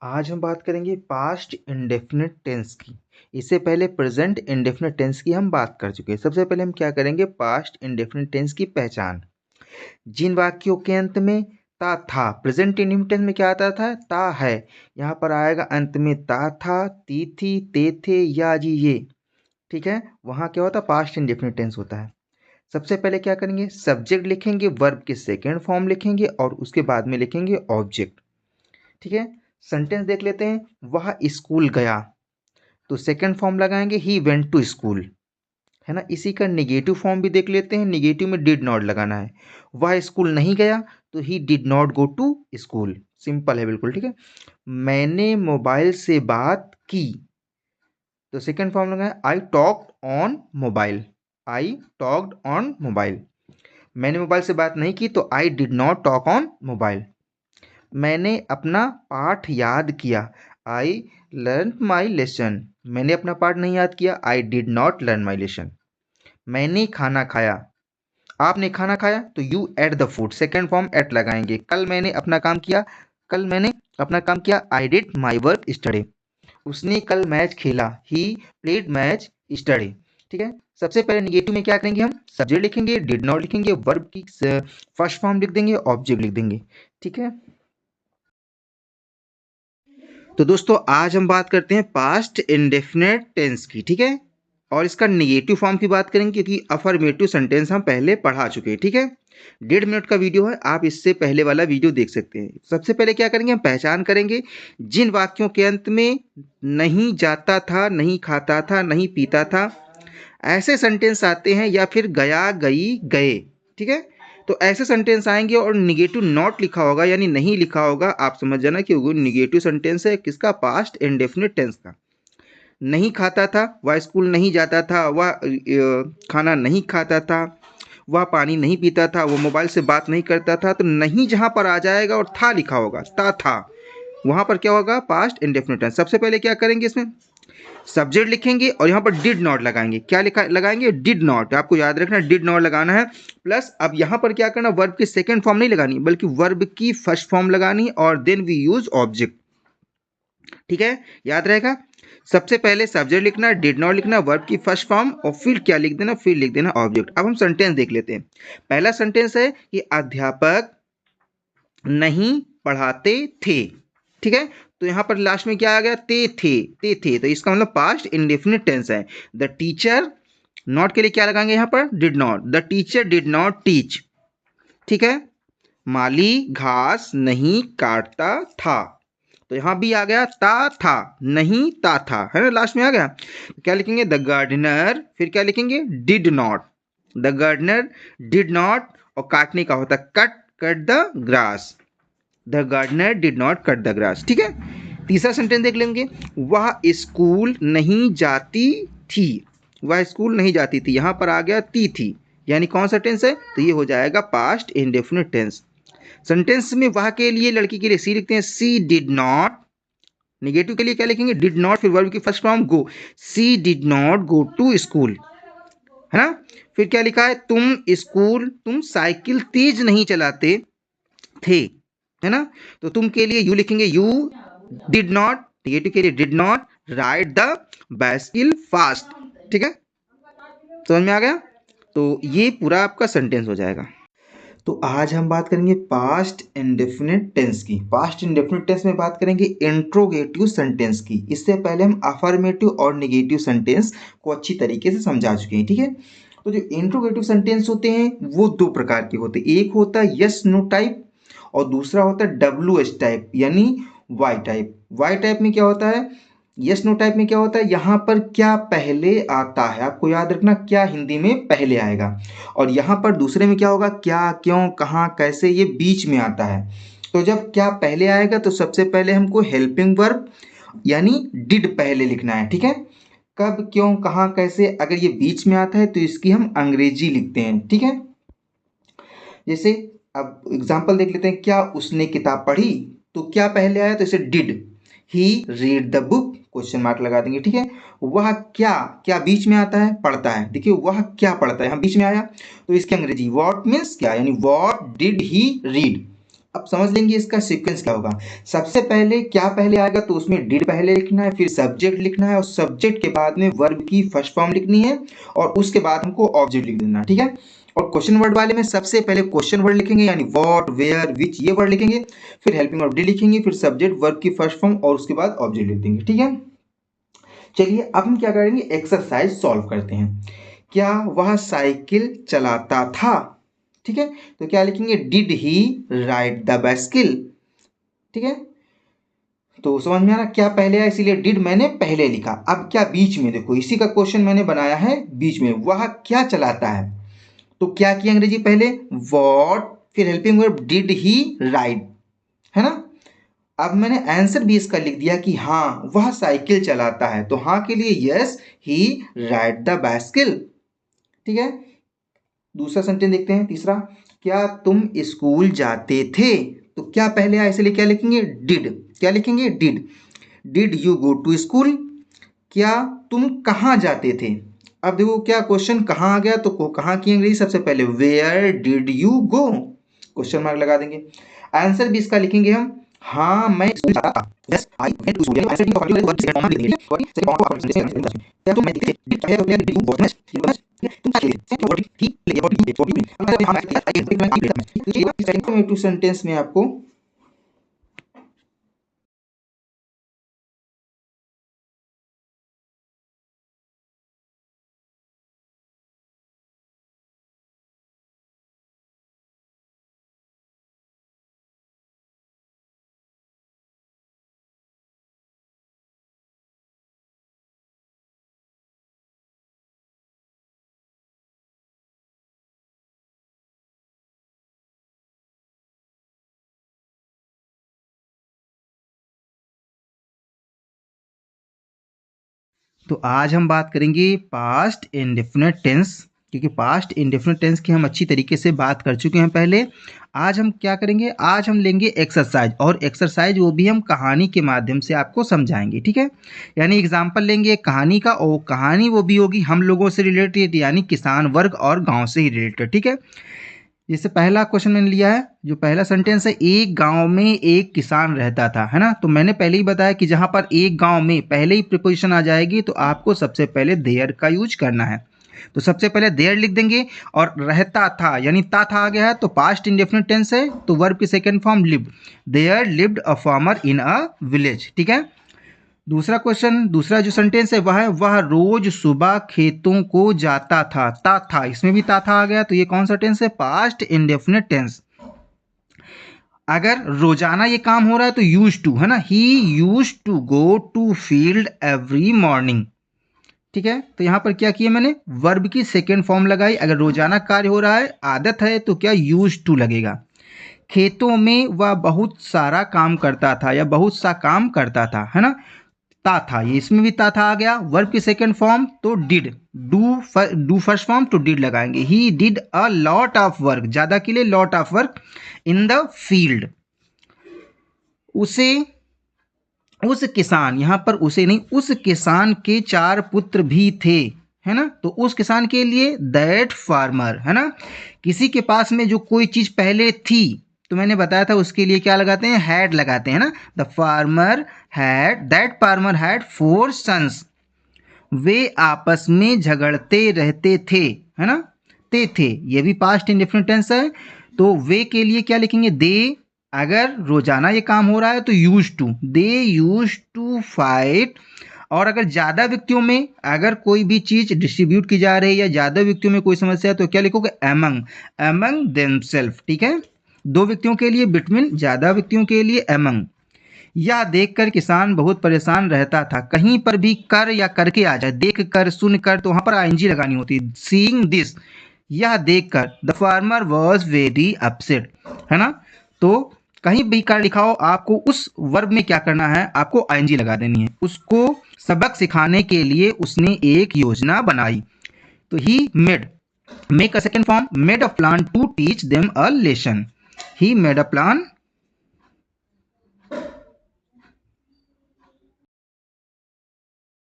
आज हम बात करेंगे पास्ट इंडेफिनिट टेंस की। इससे पहले प्रेजेंट इंडेफिनिट टेंस की हम बात कर चुके हैं। सबसे पहले हम क्या करेंगे, पास्ट इंडेफिनिट टेंस की पहचान। जिन वाक्यों के अंत में ता था, प्रेजेंट इंडेफिनिट टेंस में क्या आता था, ता है। यहाँ पर आएगा अंत में ता था, ती थी, ते थे, या जी ये। ठीक है, वहाँ क्या होता है, पास्ट इंडेफिनिट टेंस होता है। सबसे पहले क्या करेंगे, सब्जेक्ट लिखेंगे, वर्ब के सेकेंड फॉर्म लिखेंगे और उसके बाद में लिखेंगे ऑब्जेक्ट। ठीक है, सेंटेंस देख लेते हैं। वह स्कूल गया, तो सेकंड फॉर्म लगाएंगे ही वेंट टू स्कूल, है ना। इसी का निगेटिव फॉर्म भी देख लेते हैं। निगेटिव में डिड नॉट लगाना है। वह स्कूल नहीं गया, तो he did not go to school. Simple है बिल्कुल, ठीक है। मैंने मोबाइल से बात की, तो सेकंड फॉर्म लगाए I talked on mobile. I talked on mobile. मैंने मोबाइल से बात नहीं की, तो आई did not talk on mobile. मैंने अपना पाठ याद किया, आई लर्न माई लेसन। मैंने अपना पाठ नहीं याद किया, I did not learn my lesson. मैंने खाना खाया, आपने खाना खाया, तो you ate the food, second form ate लगाएंगे। कल मैंने अपना काम किया, कल मैंने अपना काम किया, I did my work study. उसने कल मैच खेला, ही प्लेड मैच स्टडी। ठीक है, सबसे पहले निगेटिव में क्या करेंगे, हम सब्जेक्ट लिखेंगे, डिड नॉट लिखेंगे, वर्ब की फर्स्ट फॉर्म लिख देंगे, ऑब्जेक्ट लिख देंगे। ठीक है, तो दोस्तों आज हम बात करते हैं पास्ट इंडेफिनिट टेंस की। ठीक है, और इसका निगेटिव फॉर्म की बात करेंगे क्योंकि अफर्मेटिव सेंटेंस हम पहले पढ़ा चुके हैं। ठीक है, 1.5 मिनट का वीडियो है, आप इससे पहले वाला वीडियो देख सकते हैं। सबसे पहले क्या करेंगे, हम पहचान करेंगे जिन वाक्यों के अंत में नहीं जाता था, नहीं खाता था, नहीं पीता था, ऐसे सेंटेंस आते हैं, या फिर गया, गई, गए। ठीक है, तो ऐसे सेंटेंस आएंगे और निगेटिव नॉट लिखा होगा यानी नहीं लिखा होगा, आप समझ जाना कि वो निगेटिव सेंटेंस है किसका, पास्ट इंडेफिनिट टेंस का। नहीं खाता था, वह स्कूल नहीं जाता था, वह खाना नहीं खाता था, वह पानी नहीं पीता था, वो मोबाइल से बात नहीं करता था। तो नहीं जहां पर आ जाएगा और था लिखा होगा, था, वहां पर क्या होगा, पास्ट इंडेफिनिट टेंस। सबसे पहले क्या करेंगे, इसमें सब्जेक्ट लिखेंगे और यहाँ पर डिड नॉट लगाएंगे। क्या लिखा लगाएंगे, डिड नॉट, आपको याद रखना डिड नॉट लगाना है। प्लस अब यहाँ पर क्या करना, वर्ब की सेकंड फॉर्म नहीं लगानी बल्कि वर्ब की फर्स्ट फॉर्म लगानी, और देन वी यूज ऑब्जेक्ट। ठीक है, याद रहेगा। सबसे पहले सब्जेक्ट लिखना, डिड नॉट लिखना, वर्ब की फर्स्ट फॉर्म, और फिर क्या लिख देना, फिर लिख देना ऑब्जेक्ट। अब हम सेंटेंस देख लेते हैं। पहला सेंटेंस है कि अध्यापक नहीं पढ़ाते थे। ठीक है, तो यहां पर लास्ट में क्या आ गया, ते थे, तो इसका मतलब पास्ट इंडेफिनिट टेंस है। द टीचर, नॉट के लिए क्या लगाएंगे यहां पर, did not. The teacher did not teach. ठीक है, माली घास नहीं काटता था, तो यहां भी आ गया था, नहीं था, है ना, लास्ट में आ गया। क्या लिखेंगे, द गार्डनर, फिर क्या लिखेंगे, did not. The gardener did not, और काटने का होता cut, cut the grass. The gardener did not cut the grass. ठीक है, तीसरा सेंटेंस देख लेंगे। वह स्कूल नहीं जाती थी, वह स्कूल नहीं जाती थी, यहां पर आ गया थी, यानी कौन सा टेंस है, तो ये हो जाएगा पास्ट इंडेफिनिट टेंस। सेंटेंस में वह के लिए, लड़की के लिए सी लिखते हैं, सी डिड नॉट। निगेटिव के लिए क्या लिखेंगे, डिड नॉट, फिर वर्ब की first form go, she did not go to school, है ना। फिर क्या लिखा है, तुम साइकिल तेज नहीं चलाते थे, है ना। तो तुम के लिए यू लिखेंगे, यू डिड नॉट, निगेटिव के लिए did not ride the bicycle fast. ठीक है, समझ में आ गया। तो ये पूरा आपका सेंटेंस हो जाएगा। तो आज हम बात करेंगे पास्ट इंडेफिनिट टेंस की। पास्ट इंडेफिनिट टेंस में बात करेंगे इंट्रोगेटिव सेंटेंस की। इससे पहले हम अफर्मेटिव और नेगेटिव सेंटेंस को अच्छी तरीके से समझा चुके हैं। ठीक है, तो जो इंट्रोगेटिव सेंटेंस होते हैं वो दो प्रकार के होते हैं। एक होता है यस नो टाइप, और दूसरा होता है डब्ल्यू एच टाइप यानी वाई टाइप। वाई टाइप में क्या होता है, यस नो टाइप में क्या होता है, यहाँ पर क्या पहले आता है, आपको याद रखना क्या हिंदी में पहले आएगा। और यहाँ पर दूसरे में क्या होगा, क्या, क्यों, कहाँ, कैसे, ये बीच में आता है। तो जब क्या पहले आएगा तो सबसे पहले हमको हेल्पिंग वर्ब यानी डिड पहले लिखना है। ठीक है, कब, क्यों, कहाँ, कैसे अगर ये बीच में आता है तो इसकी हम अंग्रेजी लिखते हैं। ठीक है, जैसे अब एग्जाम्पल देख लेते हैं, क्या उसने किताब पढ़ी, तो क्या पहले आया, तो इसे did he read the book, question mark लगा देंगे। ठीक है, वह क्या, क्या बीच में आता है, पढ़ता है, देखिए वह क्या पढ़ता है, यहाँ बीच में आया, तो इसकी अंग्रेजी व्हाट मीन्स क्या, यानी व्हाट डिड ही रीड। अब समझ लेंगे इसका सीक्वेंस क्या होगा। सबसे पहले क्या पहले आएगा, तो उसमें डिड पहले लिखना है, फिर सब्जेक्ट लिखना है, और सब्जेक्ट के बाद में वर्ब की फर्स्ट फॉर्म लिखनी है, और उसके बाद हमको ऑब्जेक्ट लिख देना है, ठीक है। और क्वेश्चन वर्ड वाले में सबसे पहले क्वेश्चन वर्ड लिखेंगे, यानी व्हाट, वेयर, विच, ये वर्ड लिखेंगे, फिर हेल्पिंग वर्ब डी लिखेंगे, फिर सब्जेक्ट वर्ब की फर्स्ट फॉर्म, और उसके बाद ऑब्जेक्ट लिख देंगे, ठीक है। चलिए अब हम क्या करेंगे, एक्सरसाइज सॉल्व करते हैं। क्या वह साइकिल चलाता था, ठीक है, तो क्या लिखेंगे, did he ride the bicycle, ठीक है। तो समझ में आ रहा क्या पहले आया, इसीलिए डिड मैंने पहले लिखा। अब क्या बीच में, देखो इसी का क्वेश्चन मैंने बनाया है बीच में, वह क्या चलाता है, तो क्या किया अंग्रेजी पहले, वॉट, फिर helping verb did he ride, है ना। अब मैंने आंसर भी इसका लिख दिया कि हाँ वह साइकिल चलाता है, तो हाँ के लिए yes he ride the bicycle, ठीक है। दूसरा सेंटेंस देखते हैं, तीसरा, क्या तुम स्कूल जाते थे, तो क्या पहले आया, इसलिए क्या लिखेंगे, डिड, क्या लिखेंगे, did you go to school. क्या तुम कहाँ जाते थे, अब देखो क्या क्वेश्चन कहाँ आ गया, तो कहाँ की अंग्रेजी सबसे पहले, where did you go, question mark लगा देंगे। आंसर भी इसका लिखेंगे हम, हाँ मैं स्कूल जाता था, yes I went to school, answer भी तो वर्ब सेकंड फॉर्म में लिख दिया, सॉरी सेकंड फॉर्म को आप सेकंड क्या तुम मैं दिखे, डिड क्या है, तो क्या डिड यू बहुत मच, ये बस तुम क्या लिए सेकंड वर्ड ही ले वर्ड यू वर्ड यू, अब हम आई सेकंड में टू सेंटेंस में आपको तो आज हम बात करेंगे पास्ट इंडेफिनिट टेंस, क्योंकि पास्ट इंडेफिनिट टेंस की हम अच्छी तरीके से बात कर चुके हैं पहले। आज हम क्या करेंगे, आज हम लेंगे एक्सरसाइज, और एक्सरसाइज वो भी हम कहानी के माध्यम से आपको समझाएंगे, ठीक है। यानी एग्जाम्पल लेंगे कहानी का, और कहानी वो भी होगी हम लोगों से रिलेटेड, यानी किसान वर्ग और गाँव से ही रिलेटेड, ठीक है। जैसे पहला क्वेश्चन मैंने लिया है, जो पहला सेंटेंस है, एक गांव में एक किसान रहता था, है ना। तो मैंने पहले ही बताया कि जहां पर एक गांव में पहले ही प्रीपोजिशन आ जाएगी, तो आपको सबसे पहले देयर का यूज करना है। तो सबसे पहले देयर लिख देंगे, और रहता था यानी था आ गया है, तो पास्ट इंडेफिनिट टेंस है, तो वर्ब की second form lived, there lived a farmer in a village, ठीक है। दूसरा क्वेश्चन, दूसरा जो सेंटेंस है वह रोज सुबह खेतों को जाता था, इसमें भी था आ गया, तो ये कौन सा टेंस है, पास्ट इंडेफिनिट टेंस। अगर रोजाना ये काम हो रहा है तो यूज टू, है ना, he use to go to field every morning, ठीक है। तो यहाँ पर क्या किया मैंने, वर्ब की सेकेंड फॉर्म लगाई। अगर रोजाना कार्य हो रहा है, आदत है, तो क्या यूज टू लगेगा। खेतों में वह बहुत सारा काम करता था, या बहुत सा काम करता था, है ना। था, ये इसमें भी था आ गया, वर्ब की सेकंड फॉर्म, तो डिड, डू फर्स्ट फॉर्म, तो डिड लगाएंगे। He did a lot of work, ज्यादा के लिए lot of work in the field. उसे, उस किसान, यहां पर उसे नहीं, उस किसान के 4 पुत्र भी थे, है ना। तो उस किसान के लिए दैट फार्मर, है ना। किसी के पास में जो कोई चीज पहले थी, तो मैंने बताया था उसके लिए क्या लगाते हैं, हैड लगाते हैं ना। The farmer had, that farmer had 4 sons, वे आपस में झगड़ते रहते थे, है ना। थे, ये भी पास्ट इंडेफिनिट टेंस है, तो वे के लिए क्या लिखेंगे, दे। अगर रोजाना ये काम हो रहा है तो use to, they use to fight. और अगर ज्यादा व्यक्तियों में अगर कोई भी चीज डिस्ट्रीब्यूट की जा रही है, या ज्यादा व्यक्तियों में कोई समस्या है, तो क्या लिखोगे, एमंग, एमंग देमसेल्फ, ठीक है। 2 व्यक्तियों के लिए बिटवीन, ज्यादा व्यक्तियों के लिए एमंग। यह देखकर किसान बहुत परेशान रहता था, कहीं पर भी कर या करके आ जाए, देख कर, सुन कर, तो वहां पर आईएनजी लगानी होती है, सीइंग दिस, यह देखकर, the farmer was very upset, है ना। तो कहीं भी कर लिखा हो, आपको उस वर्ब में क्या करना है, आपको आईएनजी लगा देनी है। उसको सबक सिखाने के लिए उसने एक योजना बनाई, तो he made, make a second form, made a plan to teach them a lesson, he made a plan